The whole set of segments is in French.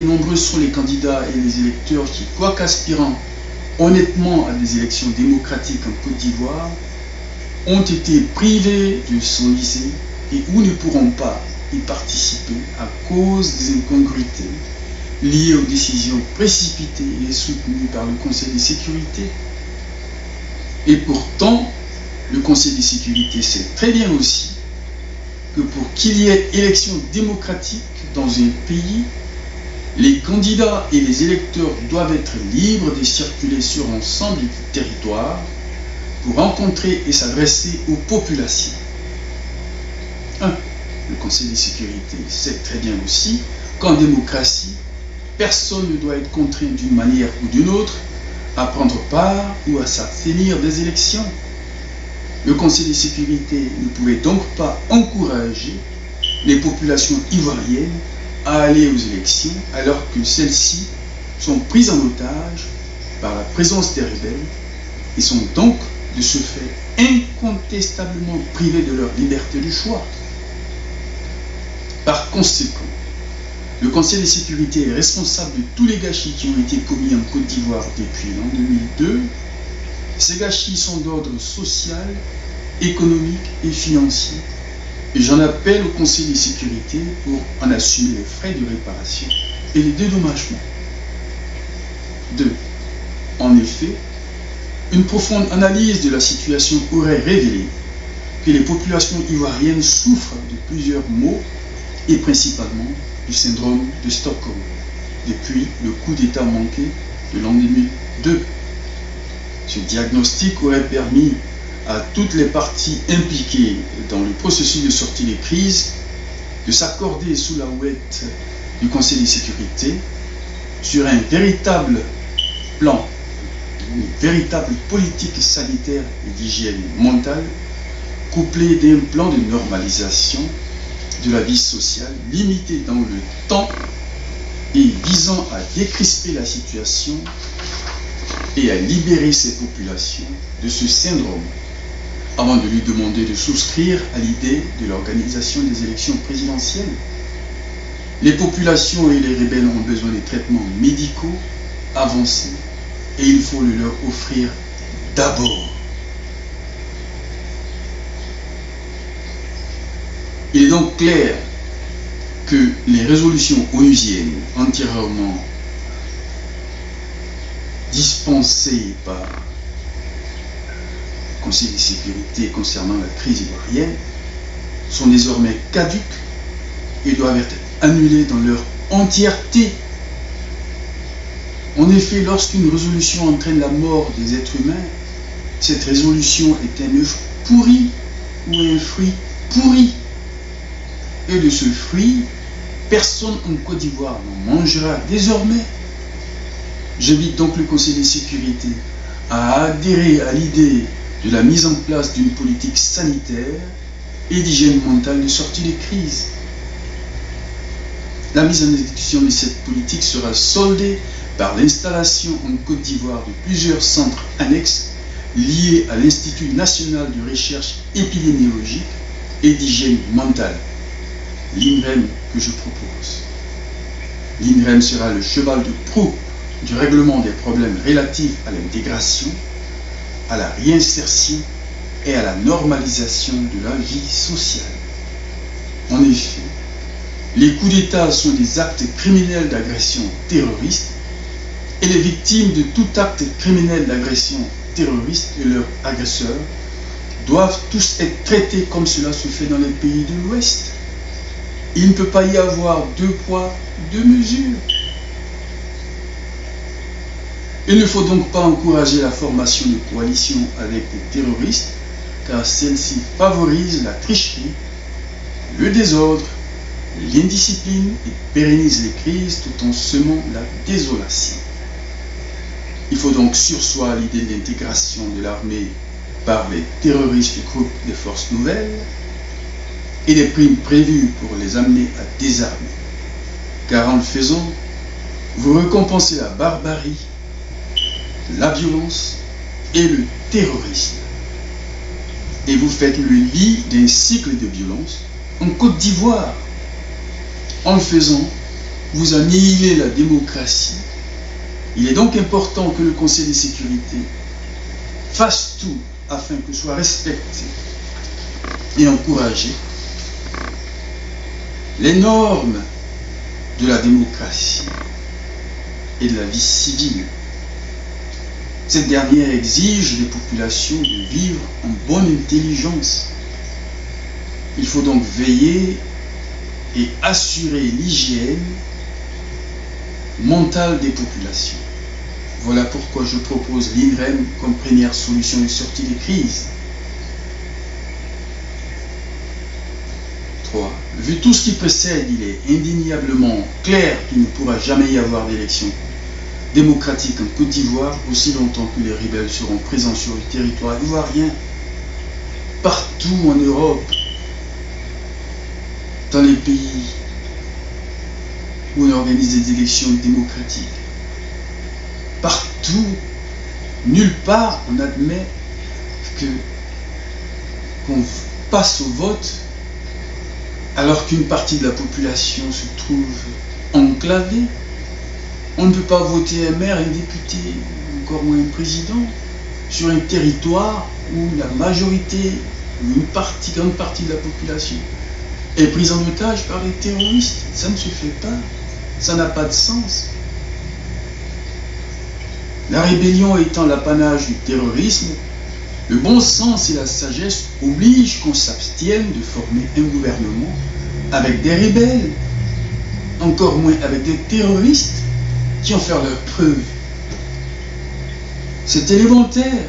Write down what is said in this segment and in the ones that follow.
Nombreux sont les candidats et les électeurs qui, quoique aspirant honnêtement à des élections démocratiques en Côte d'Ivoire, ont été privés de s'enliser et ou ne pourront pas y participer à cause des incongruités liées aux décisions précipitées et soutenues par le Conseil de sécurité. Et pourtant, le Conseil de sécurité sait très bien aussi que pour qu'il y ait élection démocratique dans un pays, les candidats et les électeurs doivent être libres de circuler sur l'ensemble du territoire pour rencontrer et s'adresser aux populations. 1. Le Conseil de sécurité sait très bien aussi qu'en démocratie, personne ne doit être contraint d'une manière ou d'une autre à prendre part ou à s'abstenir des élections. Le Conseil de sécurité ne pouvait donc pas encourager les populations ivoiriennes à aller aux élections alors que celles-ci sont prises en otage par la présence des rebelles et sont donc de ce fait incontestablement privées de leur liberté de choix. Par conséquent, le Conseil de sécurité est responsable de tous les gâchis qui ont été commis en Côte d'Ivoire depuis l'an 2002. Ces gâchis sont d'ordre social, économique et financier. Et j'en appelle au Conseil de sécurité pour en assumer les frais de réparation et les dédommagements. 2. En effet, une profonde analyse de la situation aurait révélé que les populations ivoiriennes souffrent de plusieurs maux et principalement du syndrome de Stockholm depuis le coup d'État manqué de l'an 2002. Ce diagnostic aurait permis à toutes les parties impliquées dans le processus de sortie de crise de s'accorder sous la houlette du Conseil de sécurité sur un véritable plan, une véritable politique sanitaire et d'hygiène mentale couplée d'un plan de normalisation de la vie sociale limité dans le temps et visant à décrisper la situation et à libérer ces populations de ce syndrome avant de lui demander de souscrire à l'idée de l'organisation des élections présidentielles. Les populations et les rebelles ont besoin de traitements médicaux avancés et il faut le leur offrir d'abord. Il est donc clair que les résolutions onusiennes antérieurement dispensées par le Conseil de sécurité concernant la crise ivoirienne sont désormais caduques et doivent être annulées dans leur entièreté. En effet, lorsqu'une résolution entraîne la mort des êtres humains, cette résolution est un œuf pourri ou un fruit pourri. Et de ce fruit, personne en Côte d'Ivoire n'en mangera désormais. J'invite donc le Conseil de sécurité à adhérer à l'idée de la mise en place d'une politique sanitaire et d'hygiène mentale de sortie de crise. La mise en exécution de cette politique sera soldée par l'installation en Côte d'Ivoire de plusieurs centres annexes liés à l'Institut national de recherche épidémiologique et d'hygiène mentale, l'INREM que je propose. L'INREM sera le cheval de proue du règlement des problèmes relatifs à l'intégration, à la réinsertion et à la normalisation de la vie sociale. En effet, les coups d'État sont des actes criminels d'agression terroriste et les victimes de tout acte criminel d'agression terroriste et leurs agresseurs doivent tous être traités comme cela se fait dans les pays de l'Ouest. Il ne peut pas y avoir deux poids, deux mesures. Il ne faut donc pas encourager la formation de coalitions avec des terroristes, car celle-ci favorise la tricherie, le désordre, l'indiscipline et pérennise les crises tout en semant la désolation. Il faut donc surseoir à l'idée de l'intégration de l'armée par les terroristes du groupe des forces nouvelles et des primes prévues pour les amener à désarmer. Car en le faisant, vous récompensez la barbarie, la violence et le terrorisme. Et vous faites le lit d'un cycle de violence en Côte d'Ivoire. En le faisant, vous annihilez la démocratie. Il est donc important que le Conseil de sécurité fasse tout afin que soit respecté et encouragé les normes de la démocratie et de la vie civile. Cette dernière exige des populations de vivre en bonne intelligence. Il faut donc veiller et assurer l'hygiène mentale des populations. Voilà pourquoi je propose l'INREM comme première solution de sortie des crises. 3. Vu tout ce qui précède, il est indéniablement clair qu'il ne pourra jamais y avoir d'élection démocratique en Côte d'Ivoire aussi longtemps que les rebelles seront présents sur le territoire ivoirien. Partout en Europe, dans les pays où on organise des élections démocratiques, partout, nulle part on admet qu'on passe au vote alors qu'une partie de la population se trouve enclavée. On ne peut pas voter un maire, un député, encore moins un président, sur un territoire où la majorité, une grande partie de la population est prise en otage par les terroristes. Ça ne se fait pas, ça n'a pas de sens. La rébellion étant l'apanage du terrorisme, le bon sens et la sagesse obligent qu'on s'abstienne de former un gouvernement avec des rebelles, encore moins avec des terroristes qui ont fait leurs preuves. C'est élémentaire.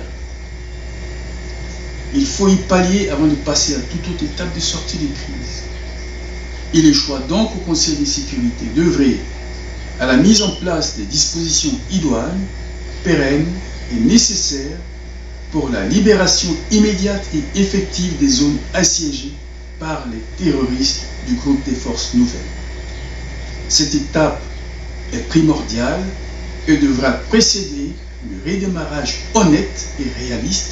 Il faut y pallier avant de passer à toute autre étape de sortie des crises. Il échoit donc au Conseil de sécurité d'œuvrer à la mise en place des dispositions idoines, pérennes et nécessaires pour la libération immédiate et effective des zones assiégées par les terroristes du groupe des forces nouvelles. Cette étape est primordiale et devra précéder le redémarrage honnête et réaliste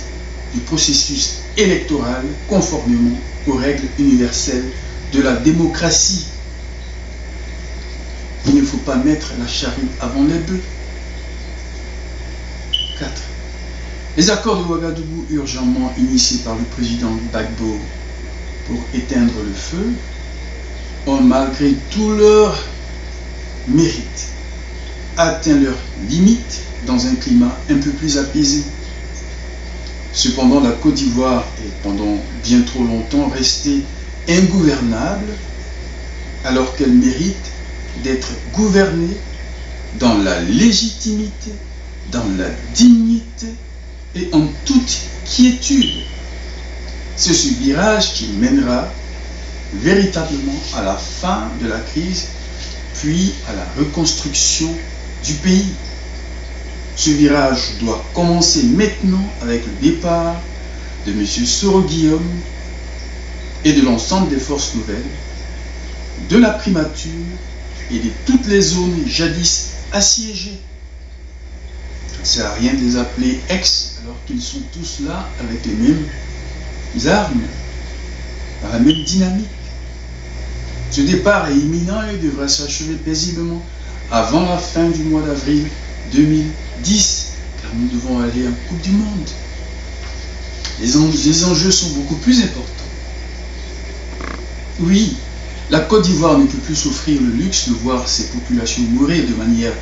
du processus électoral conformément aux règles universelles de la démocratie. Il ne faut pas mettre la charrue avant les bœufs. 4. Les accords de Ouagadougou urgemment initiés par le président Gbagbo pour éteindre le feu ont, malgré tout leur mérite, atteint leurs limites dans un climat un peu plus apaisé. Cependant, la Côte d'Ivoire est pendant bien trop longtemps restée ingouvernable alors qu'elle mérite d'être gouvernée dans la légitimité, dans la dignité et en toute quiétude. C'est ce virage qui mènera véritablement à la fin de la crise, puis à la reconstruction du pays. Ce virage doit commencer maintenant avec le départ de M. Soro Guillaume et de l'ensemble des forces nouvelles, de la primature et de toutes les zones jadis assiégées. Ça ne sert à rien de les appeler ex alors qu'ils sont tous là avec les mêmes armes, dans la même dynamique. Ce départ est imminent et devrait s'achever paisiblement avant la fin du mois d'avril 2010, car nous devons aller en Coupe du Monde. Les enjeux sont beaucoup plus importants. Oui, la Côte d'Ivoire ne peut plus s'offrir le luxe de voir ses populations mourir de manière